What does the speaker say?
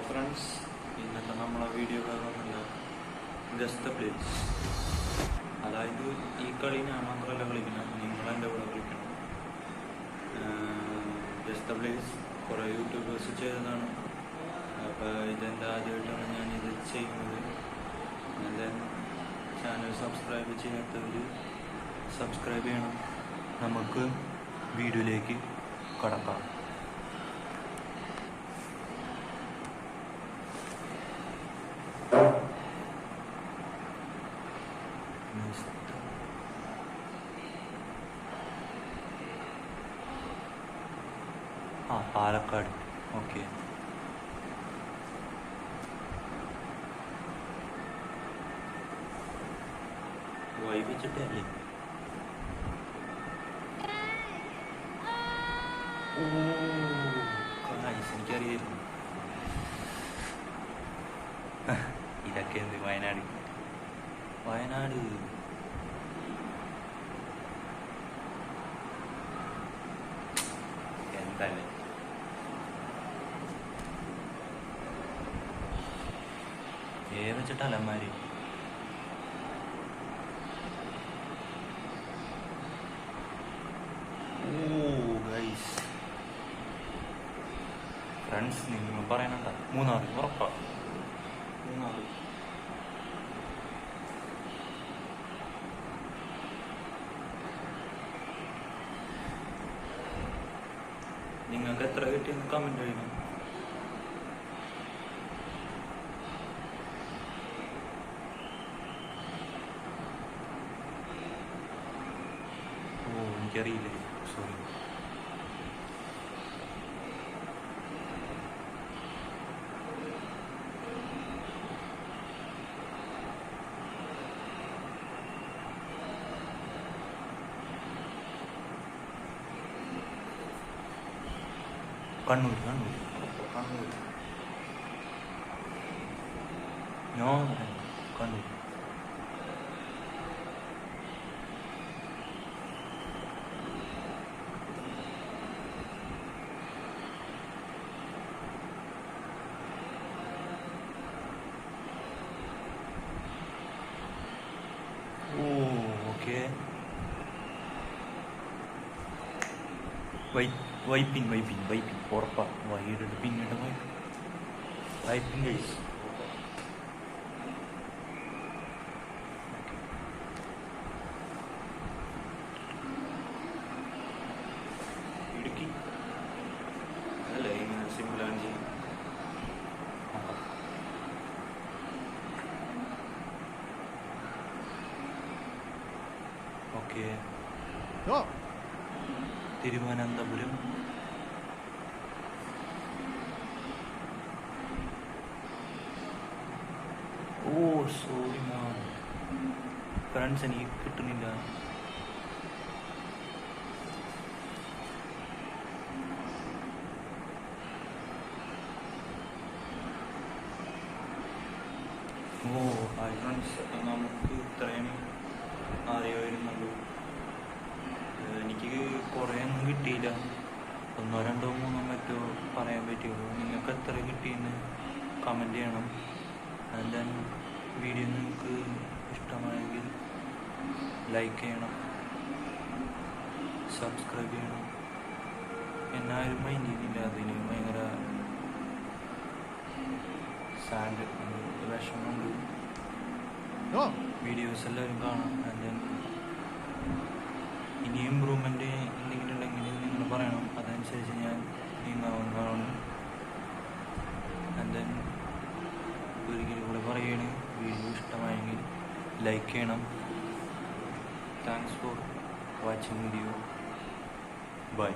Friends, ഇന്നത്തെ നമ്മളെ video കാണുന്നുണ്ട് ഗസ്റ്റ് ദ പ്ലേസ്. അതായത് ഈ കളി ഞാൻ മാത്രമല്ല കളിക്കണം, നിങ്ങളെൻ്റെ കൂടെ കളിക്കണം. ഗസ്റ്റ് ദ പ്ലേസ് കുറേ യൂട്യൂബേഴ്സ് ചെയ്തതാണ്. അപ്പോൾ ഇതെൻ്റെ ആദ്യമായിട്ടാണ് ഞാനിത് ചെയ്യുന്നത്. എൻ്റെ ചാനൽ സബ്സ്ക്രൈബ് ചെയ്യാത്തവർ സബ്സ്ക്രൈബ് ചെയ്യണം. നമുക്ക് വീഡിയോയിലേക്ക് കടക്കാം. പാലക്കാട്. ഓക്കെ, വൈകിച്ചിട്ടല്ലേ? എനിക്കറിയായിരുന്നു ഇതൊക്കെ എന്ത് വയനാട് എന്തല്ലേ വെച്ചിട്ട് അലമാരി. ഫ്രണ്ട്സ്, നിങ്ങൾ പറയാനുണ്ട മൂന്നാർ ഉറപ്പാ. മൂന്നാർ നിങ്ങൾക്ക് എത്ര കിട്ടിയെന്ന് കമന്റ് ചെയ്യണം. എനിക്കറിയില്ലേ, സോറി. കണ്ണൂർ കണ്ണൂർ. ഓക്കെ, വൈപ്പിൻ ഉറപ്പാ. വൈകിട്ട് പിന്നീട് വൈപ്പിൻ കഴിച്ചു. ഇടുക്കി അല്ലേ? ഇങ്ങനെ സിമ്പിളാണ് ചെയ്യും. Okay, Thiruvananthapuram. Sorry ma'am, friends എനിക്ക് കിട്ടുന്നില്ല. ഹായ് ഫ്രണ്ട്സ്, നമുക്ക് ഇത്രയും അറിയാമായിരുന്നുള്ളൂ. എനിക്ക് കുറേ ഒന്നും കിട്ടിയില്ല. 1, 2, 3 മറ്റോ പറയാൻ പറ്റുള്ളൂ. നിങ്ങൾക്ക് എത്ര കിട്ടിയെന്ന് കമൻറ്റ് ചെയ്യണം. അതിൻ്റെ വീഡിയോ നിങ്ങൾക്ക് ഇഷ്ടമായെങ്കിൽ ലൈക്ക് ചെയ്യണം, സബ്സ്ക്രൈബ് ചെയ്യണം. എന്നാരും മൈൻഡ് ചെയ്യുന്നില്ല. അതിന് ഭയങ്കര സാഡ് വിഷമമുണ്ട്. വീഡിയോസ് എല്ലാവരും കാണാം. അതിൻ്റെ ഇനി ഇമ്പ്രൂവ്മെൻറ്റ് എന്തെങ്കിലും ഉണ്ടെങ്കിൽ നിങ്ങൾ പറയണം. അതനുസരിച്ച് ഞാൻ നീങ്ങാവുന്നതാണ്. ആൻഡ് ഒരിക്കലും കൂടെ പറയുകയാണ്, വീഡിയോ ഇഷ്ടമായെങ്കിൽ ലൈക്ക് ചെയ്യണം. Thanks for watching video. By.